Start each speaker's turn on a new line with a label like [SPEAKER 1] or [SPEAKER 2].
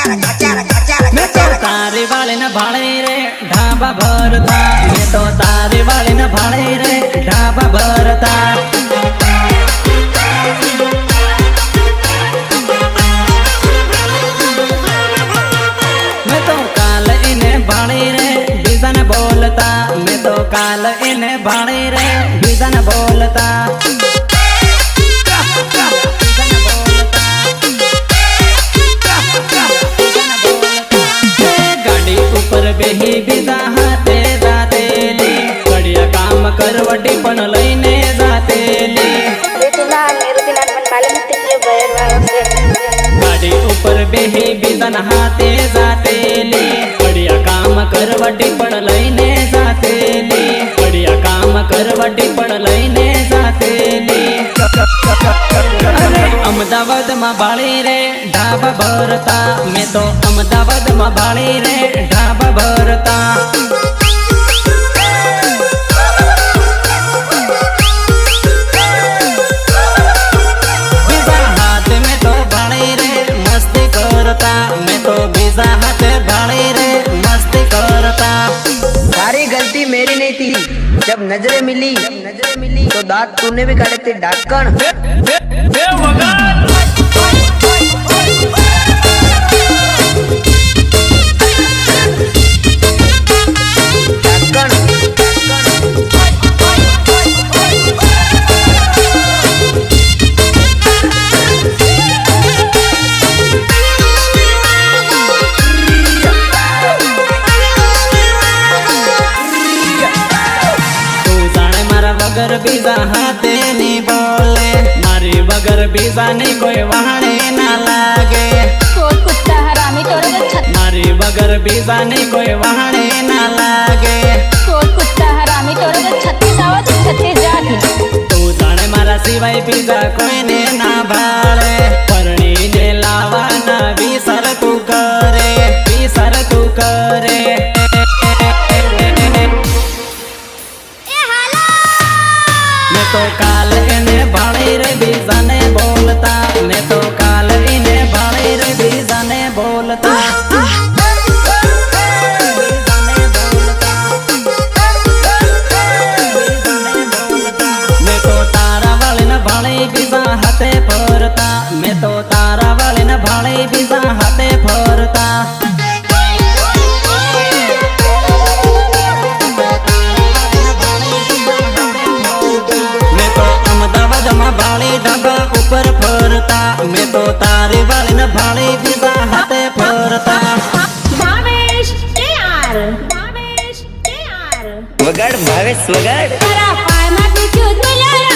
[SPEAKER 1] मैं तो तारे वाले न भाड़े रे ढाबा भरता मैं तो तारे वाले न भाड़े रे ढाबा भरता मैं तो काल इन्हें भाड़े रे बीजन बोलता मैं तो काल इन्हें भाड़े रे बीजन बोलता बेही बीजा हाथे जाते ली बढ़िया काम करवटी पण लईने जाते ली गाड़ी ऊपर बेही बीजन हाथे जाते ली बढ़िया काम करवटी पण लईने जाते ली बढ़िया काम करवटी पण लईने जाते ली अहमदाबाद में भाड़ी रे ढाबा भरता मैं तो अहमदाबाद में भाड़ी रे ढाबा भरता बीजा हाथ में तो भाड़ी रे मस्ती करता मैं तो बीजा हाथ भाड़ी रे मस्ती करता।
[SPEAKER 2] सारी गलती मेरी नहीं थी जब नजरें मिली तो दांत तूने भी काटे थे ढक्कन
[SPEAKER 1] बगर बीजा हाथे नहीं बोले मारी बगर बीजा नहीं कोई वहाने ना लागे
[SPEAKER 3] कुत्ता हरामी तोरे
[SPEAKER 1] मारी बगर बीजा नहीं कोई वहाने ना लागे
[SPEAKER 3] कुत्ता हरामी तोरे छत्तीस आवाज छत्तीस जाती
[SPEAKER 1] तू जाने मारा सिवाय बीजा कोई ने ना भाड़े परणी ने लावा ना विसर तू करे मैं तो काल इन्हें भाड़े रे बीजा ने बोलता मैं तो काल इन्हें भाड़े रे बीजा ने बोलता मैं तो तारा वाले न भाड़े बीजा हाथे फरता मैं तो तारा वाले न भाड़े बीजा हाथे फरता भाड़े ढाबा ऊपर फरता मैं तो तारे वाले न भाड़े बीजा हाथे फरता
[SPEAKER 2] वगड़ भावेश वगड़
[SPEAKER 3] पाय में